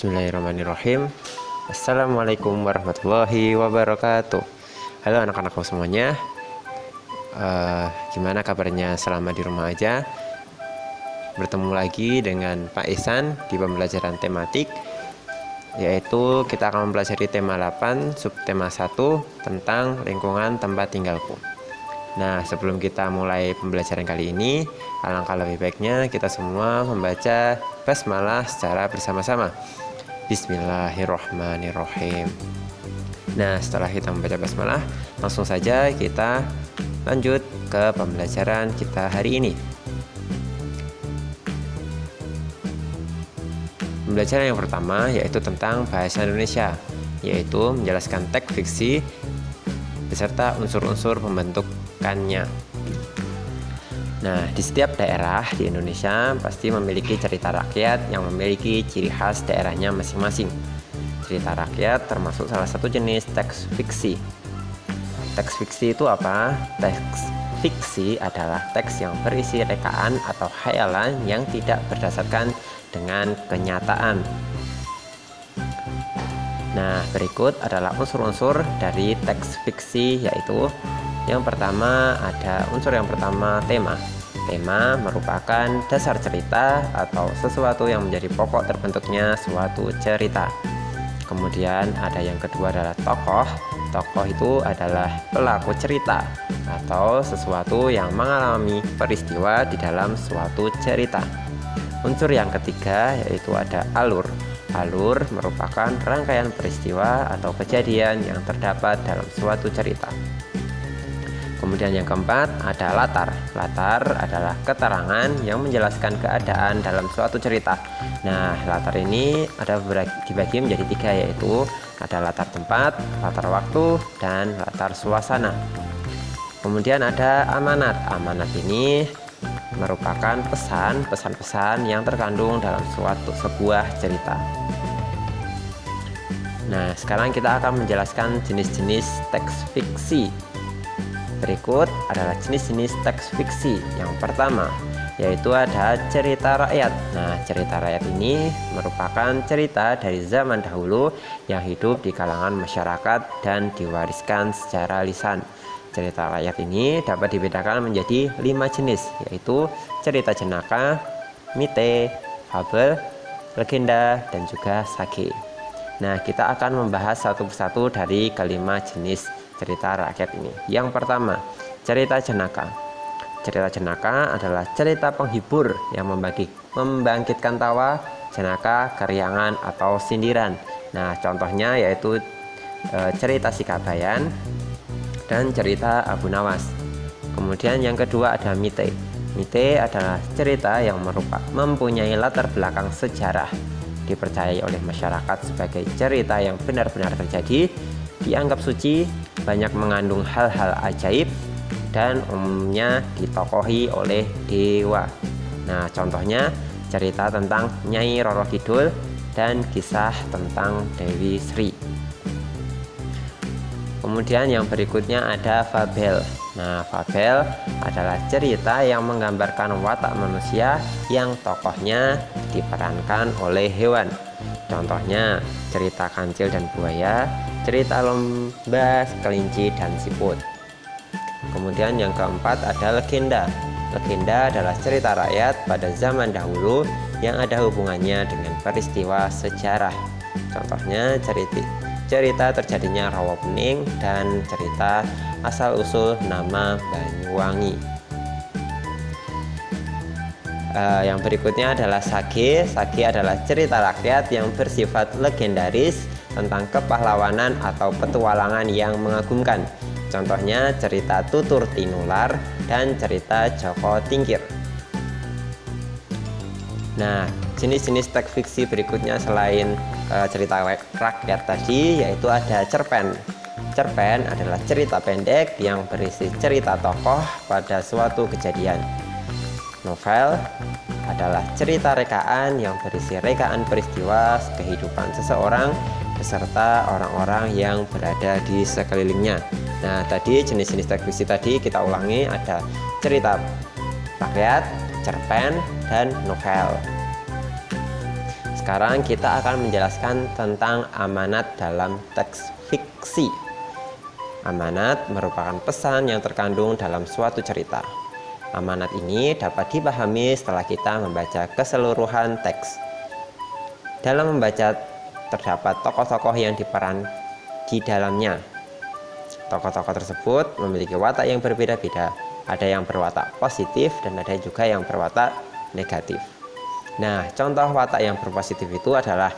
Bismillahirrahmanirrahim. Assalamualaikum warahmatullahi wabarakatuh. Halo anak-anakku semuanya. Gimana kabarnya selama di rumah aja? Bertemu lagi dengan Pak Ihsan di pembelajaran tematik, yaitu kita akan mempelajari tema 8 subtema 1 tentang lingkungan tempat tinggalku. Nah, sebelum kita mulai pembelajaran kali ini, alangkah lebih baiknya kita semua membaca basmalah secara bersama-sama. Bismillahirrahmanirrahim. Nah, setelah kita membaca basmalah, langsung saja kita lanjut ke pembelajaran kita hari ini. Pembelajaran yang pertama yaitu tentang bahasa Indonesia, yaitu menjelaskan teks fiksi beserta unsur-unsur pembentukannya. Nah, di setiap daerah di Indonesia pasti memiliki cerita rakyat yang memiliki ciri khas daerahnya masing-masing. Cerita rakyat termasuk salah satu jenis teks fiksi. Teks fiksi itu apa? Teks fiksi adalah teks yang berisi rekaan atau khayalan yang tidak berdasarkan dengan kenyataan. Nah, berikut adalah unsur-unsur dari teks fiksi, yaitu yang pertama ada unsur yang pertama, tema. Tema merupakan dasar cerita atau sesuatu yang menjadi pokok terbentuknya suatu cerita. Kemudian ada yang kedua adalah tokoh. Tokoh itu adalah pelaku cerita atau sesuatu yang mengalami peristiwa di dalam suatu cerita. Unsur yang ketiga yaitu ada alur. Alur merupakan rangkaian peristiwa atau kejadian yang terdapat dalam suatu cerita. Kemudian yang keempat ada latar. Latar adalah keterangan yang menjelaskan keadaan dalam suatu cerita. Nah, latar ini ada dibagi menjadi tiga, yaitu ada latar tempat, latar waktu, dan latar suasana. Kemudian ada amanat. Amanat ini merupakan pesan-pesan yang terkandung dalam sebuah cerita. Nah, sekarang kita akan menjelaskan jenis-jenis teks fiksi. Berikut adalah jenis-jenis teks fiksi. Yang pertama yaitu ada cerita rakyat. Nah, cerita rakyat ini merupakan cerita dari zaman dahulu yang hidup di kalangan masyarakat dan diwariskan secara lisan. Cerita rakyat ini dapat dibedakan menjadi 5 jenis, yaitu cerita jenaka, mite, fabel, legenda, dan juga sage. Nah, kita akan membahas satu persatu dari kelima jenis cerita rakyat ini. Yang pertama, cerita jenaka. Cerita jenaka adalah cerita penghibur yang membangkitkan tawa, jenaka, keriangan, atau sindiran. Nah, contohnya yaitu cerita Sikabayan dan cerita Abu Nawas. Kemudian yang kedua ada mite. Mite adalah cerita yang mempunyai latar belakang sejarah, dipercayai oleh masyarakat sebagai cerita yang benar-benar terjadi, dianggap suci, banyak mengandung hal-hal ajaib, dan umumnya ditokohi oleh dewa. Nah, contohnya cerita tentang Nyai Roro Kidul dan kisah tentang Dewi Sri. Kemudian yang berikutnya ada fabel. Nah, fabel adalah cerita yang menggambarkan watak manusia yang tokohnya diperankan oleh hewan. Contohnya cerita Kancil dan Buaya, cerita lomba, kelinci, dan siput. Kemudian yang keempat ada legenda. Legenda adalah cerita rakyat pada zaman dahulu yang ada hubungannya dengan peristiwa sejarah. Contohnya cerita terjadinya Rawa Pening dan cerita asal-usul nama Banyuwangi. Yang berikutnya adalah sage. Sage adalah cerita rakyat yang bersifat legendaris tentang kepahlawanan atau petualangan yang mengagumkan. Contohnya cerita Tutur Tinular dan cerita Joko Tingkir. Nah, jenis-jenis teks fiksi berikutnya selain cerita rakyat tadi yaitu ada cerpen. Cerpen adalah cerita pendek yang berisi cerita tokoh pada suatu kejadian. Novel adalah cerita rekaan yang berisi rekaan peristiwa kehidupan seseorang beserta orang-orang yang berada di sekelilingnya. Nah, tadi jenis-jenis teks fiksi tadi kita ulangi, ada cerita rakyat, cerpen, dan novel. sekarang kita akan menjelaskan tentang amanat dalam teks fiksi. Amanat merupakan pesan yang terkandung dalam suatu cerita. Amanat ini dapat dipahami setelah kita membaca keseluruhan teks. Dalam membaca terdapat tokoh-tokoh yang diperan di dalamnya. Tokoh-tokoh tersebut memiliki watak yang berbeda-beda. Ada yang berwatak positif dan ada juga yang berwatak negatif. Nah, contoh watak yang berpositif itu adalah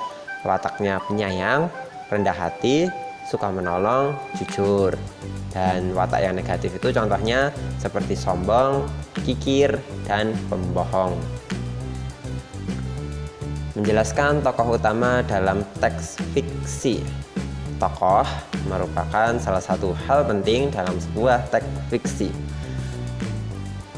wataknya penyayang, rendah hati, suka menolong, jujur. Dan watak yang negatif itu contohnya seperti sombong, kikir, dan pembohong. Menjelaskan tokoh utama dalam teks fiksi. Tokoh merupakan salah satu hal penting dalam sebuah teks fiksi.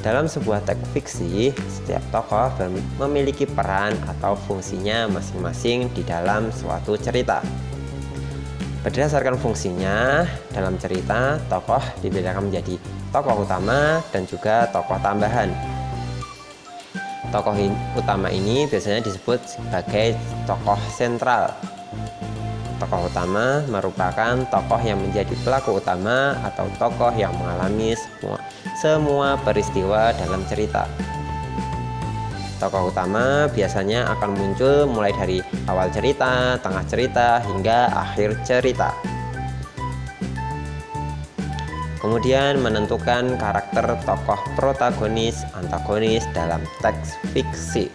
Dalam sebuah teks fiksi, setiap tokoh memiliki peran atau fungsinya masing-masing di dalam suatu cerita. Berdasarkan fungsinya, dalam cerita, tokoh dibedakan menjadi tokoh utama dan juga tokoh tambahan. Tokoh utama ini biasanya disebut sebagai tokoh sentral. Tokoh utama merupakan tokoh yang menjadi pelaku utama atau tokoh yang mengalami semua peristiwa dalam cerita. Tokoh utama biasanya akan muncul mulai dari awal cerita, tengah cerita, hingga akhir cerita. Kemudian menentukan karakter tokoh protagonis, antagonis dalam teks fiksi.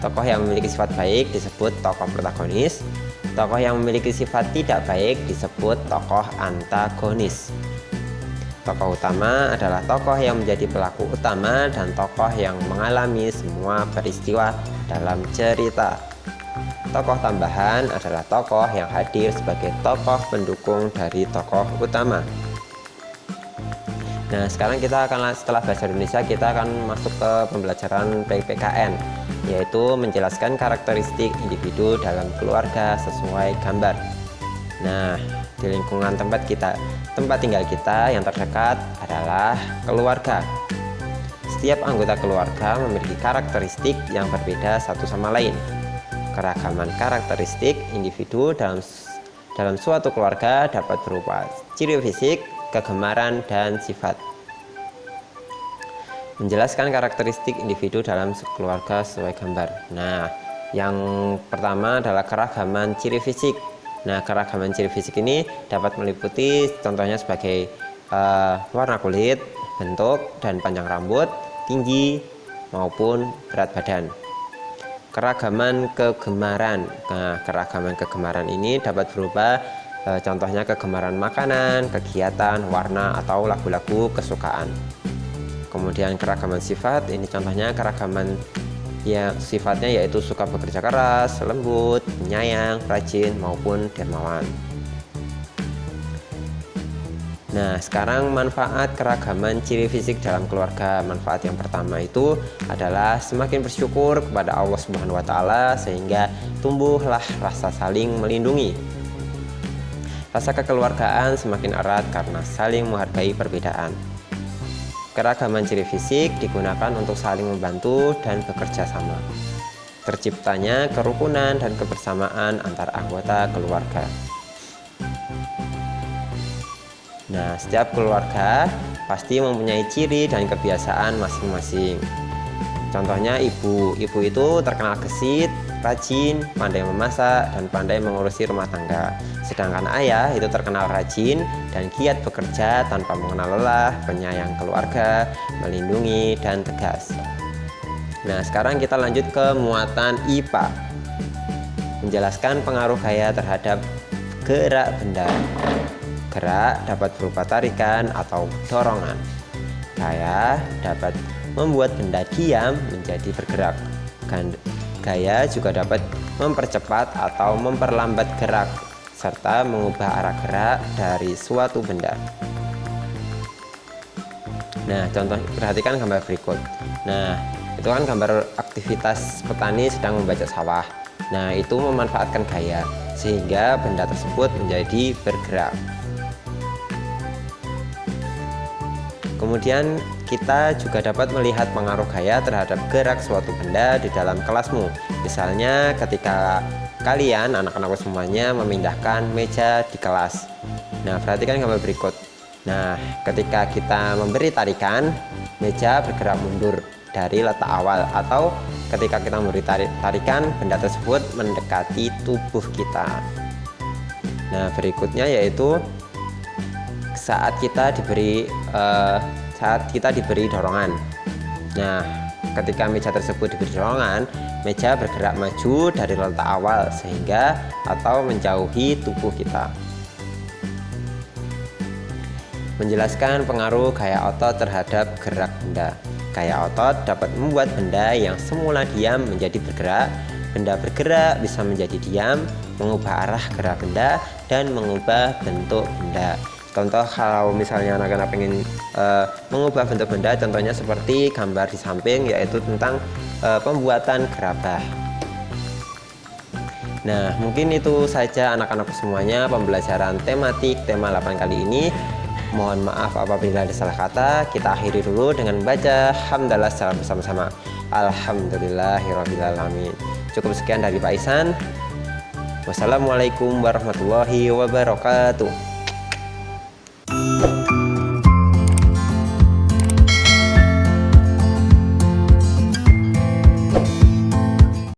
Tokoh yang memiliki sifat baik disebut tokoh protagonis. Tokoh yang memiliki sifat tidak baik disebut tokoh antagonis. Tokoh utama adalah tokoh yang menjadi pelaku utama dan tokoh yang mengalami semua peristiwa dalam cerita. Tokoh tambahan adalah tokoh yang hadir sebagai tokoh pendukung dari tokoh utama. Nah, sekarang setelah bahasa Indonesia kita akan masuk ke pembelajaran PPKN, yaitu menjelaskan karakteristik individu dalam keluarga sesuai gambar. Nah, di lingkungan tempat tinggal kita yang terdekat adalah keluarga. Setiap anggota keluarga memiliki karakteristik yang berbeda satu sama lain. Keragaman karakteristik individu dalam suatu keluarga dapat berupa ciri fisik, kegemaran, dan sifat. Menjelaskan karakteristik individu dalam keluarga sesuai gambar. Nah, yang pertama adalah keragaman ciri fisik. Nah, keragaman ciri fisik ini dapat meliputi contohnya sebagai warna kulit, bentuk dan panjang rambut, tinggi maupun berat badan. Keragaman kegemaran. Nah, keragaman kegemaran ini dapat berupa contohnya kegemaran makanan, kegiatan, warna, atau lagu-lagu kesukaan. Kemudian keragaman sifat, ini contohnya keragaman sifatnya yaitu suka bekerja keras, lembut, penyayang, rajin, maupun dermawan. Nah, sekarang manfaat keragaman ciri fisik dalam keluarga. Manfaat yang pertama itu adalah semakin bersyukur kepada Allah Subhanahu wa Ta'ala, sehingga tumbuhlah rasa saling melindungi. Rasa kekeluargaan semakin erat karena saling menghargai perbedaan. Keragaman ciri fisik digunakan untuk saling membantu dan bekerja sama. Terciptanya kerukunan dan kebersamaan antar anggota keluarga. Nah, setiap keluarga pasti mempunyai ciri dan kebiasaan masing-masing. Contohnya ibu itu terkenal gesit, rajin, pandai memasak, dan pandai mengurusi rumah tangga. Sedangkan ayah itu terkenal rajin dan giat bekerja tanpa mengenal lelah, penyayang keluarga, melindungi, dan tegas. Nah, sekarang kita lanjut ke muatan IPA. Menjelaskan pengaruh gaya terhadap gerak benda. Gerak dapat berupa tarikan atau dorongan. Gaya dapat membuat benda diam menjadi bergerak. Gaya juga dapat mempercepat atau memperlambat gerak, serta mengubah arah gerak dari suatu benda. Nah, contoh, perhatikan gambar berikut. Nah, itu kan gambar aktivitas petani sedang membajak sawah. Nah, itu memanfaatkan gaya sehingga benda tersebut menjadi bergerak. Kemudian kita juga dapat melihat pengaruh gaya terhadap gerak suatu benda di dalam kelasmu. Misalnya ketika kalian anak-anak semuanya memindahkan meja di kelas. Nah, perhatikan gambar berikut. Nah, ketika kita memberi tarikan, meja bergerak mundur dari letak awal, atau ketika kita memberi tarikan, benda tersebut mendekati tubuh kita. Nah, berikutnya yaitu saat kita diberi dorongan. Nah, ketika meja tersebut diberi dorongan, meja bergerak maju dari letak awal sehingga atau menjauhi tubuh kita. Menjelaskan pengaruh gaya otot terhadap gerak benda. Gaya otot dapat membuat benda yang semula diam menjadi bergerak. Benda bergerak bisa menjadi diam, mengubah arah gerak benda, dan mengubah bentuk benda. Contoh kalau misalnya anak-anak pengen mengubah bentuk benda, contohnya seperti gambar di samping, yaitu tentang pembuatan gerabah. Nah, mungkin itu saja anak-anak semuanya pembelajaran tematik tema 8 kali ini. Mohon maaf apabila ada salah kata. Kita akhiri dulu dengan membaca hamdalah secara bersama-sama. Alhamdulillahirrabbilalamin. Cukup sekian dari Pak Ihsan. Wassalamualaikum warahmatullahi wabarakatuh.